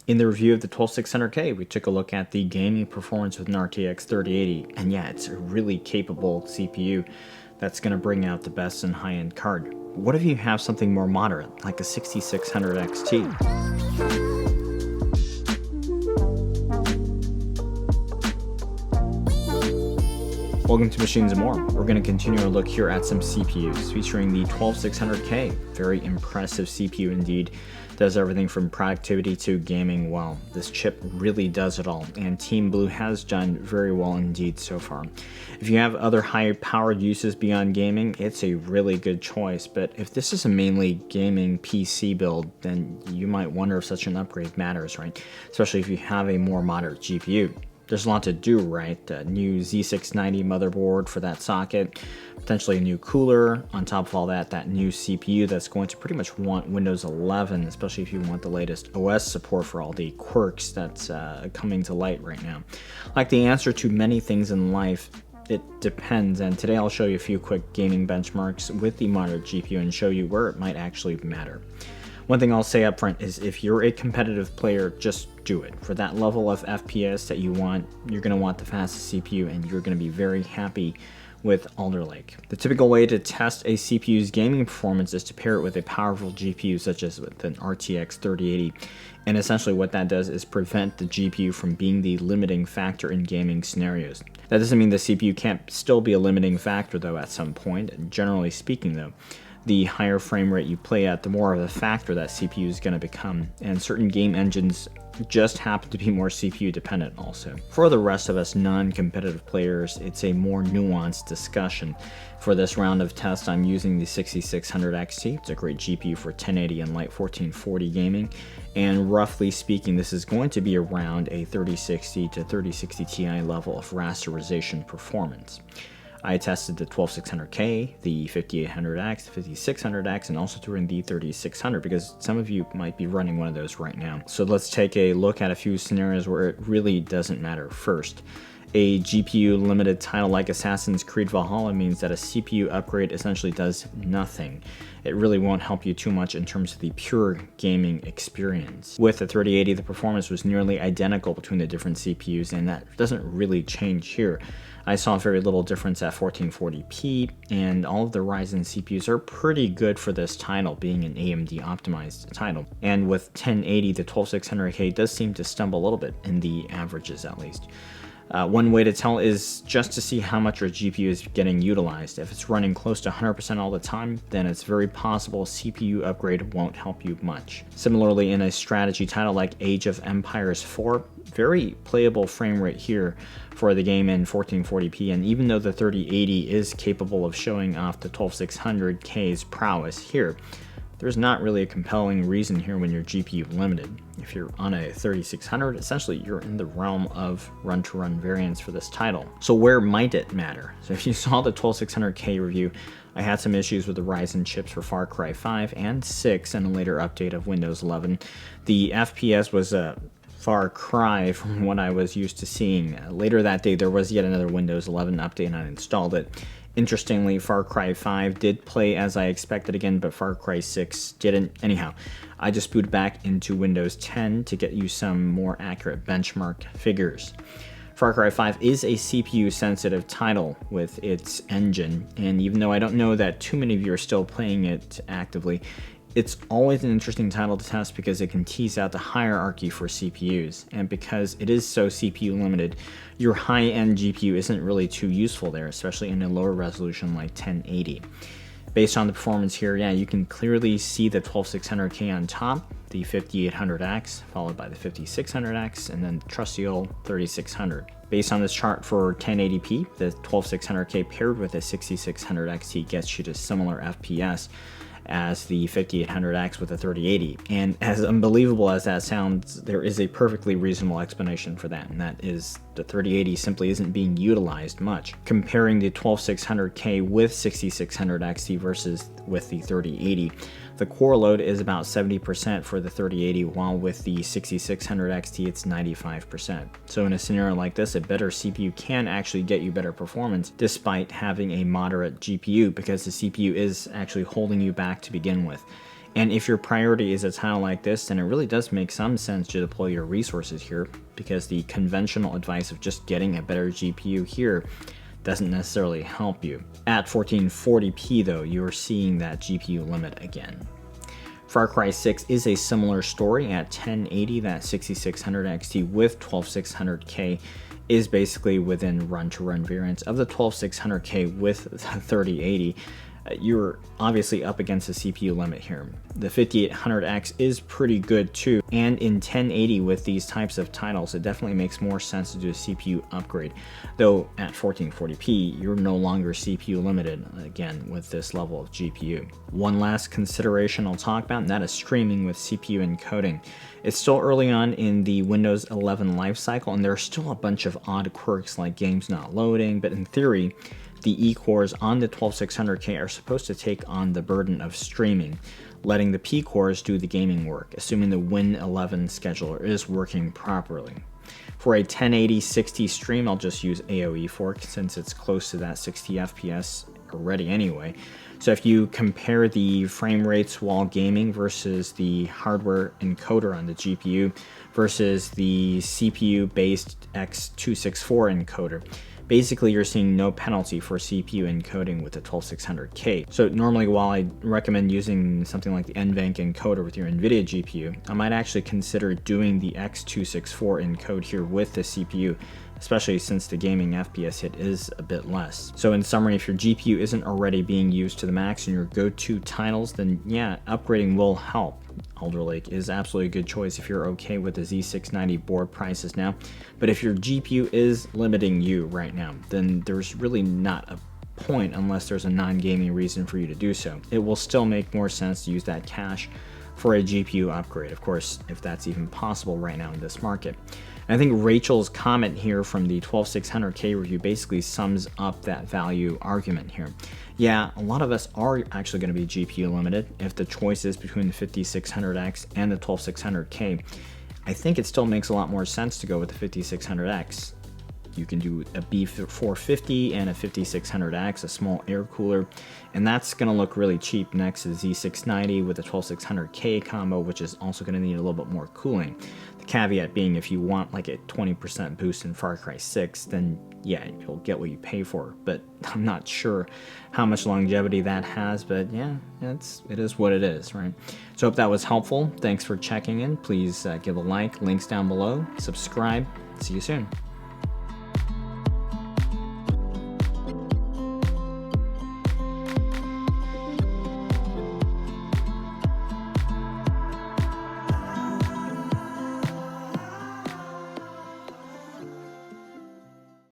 In the review of the 12600K, we took a look at the gaming performance with an RTX 3080, and yeah, it's a really capable CPU that's going to bring out the best in high-end card. What if you have something more moderate, like a 6600 XT? Welcome to Machines and More. We're going to continue our look here at some CPUs featuring the 12600K. Very impressive CPU indeed. Does everything from productivity to gaming well. This chip really does it all, and Team Blue has done very well indeed so far. If you have other high-powered uses beyond gaming, it's a really good choice, but if this is a mainly gaming PC build, then you might wonder if such an upgrade matters, right? Especially if you have a more moderate GPU. There's a lot to do, right? A new Z690 motherboard for that socket, potentially a new cooler. On top of all that, that new CPU that's going to pretty much want Windows 11, especially if you want the latest OS support for all the quirks that's coming to light right now. Like the answer to many things in life, it depends, and today I'll show you a few quick gaming benchmarks with the moderate GPU and show you where it might actually matter. One thing I'll say up front is if you're a competitive player, just do it. For that level of FPS that you want, you're going to want the fastest CPU and you're going to be very happy with Alder Lake. The typical way to test a CPU's gaming performance is to pair it with a powerful GPU such as with an RTX 3080. And essentially what that does is prevent the GPU from being the limiting factor in gaming scenarios. That doesn't mean the CPU can't still be a limiting factor though at some point. And generally speaking though, the higher frame rate you play at, the more of a factor that CPU is going to become, and certain game engines just happen to be more CPU dependent also. For the rest of us non-competitive players, it's a more nuanced discussion. For this round of tests, I'm using the 6600 XT. It's a great GPU for 1080 and light 1440 gaming, and roughly speaking, this is going to be around a 3060 to 3060 Ti level of rasterization performance. I tested the 12600K, the 5800X, the 5600X, and also threw in the 3600 because some of you might be running one of those right now. So let's take a look at a few scenarios where it really doesn't matter. First, a GPU limited title like Assassin's Creed Valhalla means that a CPU upgrade essentially does nothing. It really won't help you too much in terms of the pure gaming experience. With the 3080, the performance was nearly identical between the different CPUs, and that doesn't really change here. I saw very little difference at 1440p, and all of the Ryzen CPUs are pretty good for this title, being an AMD optimized title. And with 1080, the 12600K does seem to stumble a little bit, in the averages at least. One way to tell is just to see how much your GPU is getting utilized. If it's running close to 100% all the time, then it's very possible a CPU upgrade won't help you much. Similarly, in a strategy title like Age of Empires 4, very playable frame rate here for the game in 1440p, and even though the 3080 is capable of showing off the 12600K's prowess here, there's not really a compelling reason here when you're GPU limited. If you're on a 3600, essentially you're in the realm of run-to-run variants for this title. So where might it matter? So if you saw the 12600K review, I had some issues with the Ryzen chips for Far Cry 5 and 6 and a later update of Windows 11. The FPS was a far cry from what I was used to seeing. Later that day, there was yet another Windows 11 update and I installed it. Interestingly, Far Cry 5 did play as I expected again, but Far Cry 6 didn't. Anyhow, I just booted back into Windows 10 to get you some more accurate benchmark figures. Far Cry 5 is a CPU-sensitive title with its engine, and even though I don't know that too many of you are still playing it actively, it's always an interesting title to test because it can tease out the hierarchy for CPUs, and because it is so CPU limited, your high-end GPU isn't really too useful there, especially in a lower resolution like 1080. Based on the performance here, yeah, you can clearly see the 12600K on top, the 5800X, followed by the 5600X, and then the trusty old 3600. Based on this chart for 1080p, the 12600K paired with a 6600 XT gets you to similar FPS as the 5800X with a 3080. And as unbelievable as that sounds, there is a perfectly reasonable explanation for that, and that is the 3080 simply isn't being utilized much. Comparing the 12600K with 6600 XT versus with the 3080, the core load is about 70% for the 3080, while with the 6600 XT it's 95%. So in a scenario like this, a better CPU can actually get you better performance despite having a moderate GPU, because the CPU is actually holding you back to begin with. And if your priority is a title like this, then it really does make some sense to deploy your resources here, because the conventional advice of just getting a better GPU here doesn't necessarily help you. At 1440p though, you're seeing that GPU limit again. Far Cry 6 is a similar story. At 1080, that 6600 XT with 12600K is basically within run-to-run variants of the 12600K with 3080. You're obviously up against the CPU limit here. The 5800X is pretty good too, and in 1080 with these types of titles, it definitely makes more sense to do a CPU upgrade. Though at 1440p, you're no longer CPU limited, again, with this level of GPU. One last consideration I'll talk about, and that is streaming with CPU encoding. It's still early on in the Windows 11 lifecycle, and there are still a bunch of odd quirks like games not loading, but in theory, the E-cores on the 12600K are supposed to take on the burden of streaming, letting the P-cores do the gaming work, assuming the Win 11 scheduler is working properly. For a 1080 60 stream, I'll just use AOE fork since it's close to that 60 FPS already anyway. So if you compare the frame rates while gaming versus the hardware encoder on the GPU versus the CPU-based X264 encoder, basically you're seeing no penalty for CPU encoding with the 12600K. So normally, while I recommend using something like the NVENC encoder with your NVIDIA GPU, I might actually consider doing the X264 encode here with the CPU, especially since the gaming FPS hit is a bit less. So in summary, if your GPU isn't already being used to the max in your go-to titles, then yeah, upgrading will help. Alder Lake is absolutely a good choice if you're okay with the Z690 board prices now. But if your GPU is limiting you right now, then there's really not a point unless there's a non-gaming reason for you to do so. It will still make more sense to use that cash for a GPU upgrade, of course, if that's even possible right now in this market. And I think Rachel's comment here from the 12600K review basically sums up that value argument here. Yeah, a lot of us are actually going to be GPU limited if the choice is between the 5600X and the 12600K. I think it still makes a lot more sense to go with the 5600X. You can do a B450 and a 5600X, a small air cooler, and that's going to look really cheap next to the Z690 with the 12600K combo, which is also going to need a little bit more cooling. The caveat being, if you want like a 20% boost in Far Cry 6, then yeah, you'll get what you pay for, but I'm not sure how much longevity that has, but yeah, it is what it is, right? So I hope that was helpful. Thanks for checking in. Please give a like, links down below, subscribe. See you soon.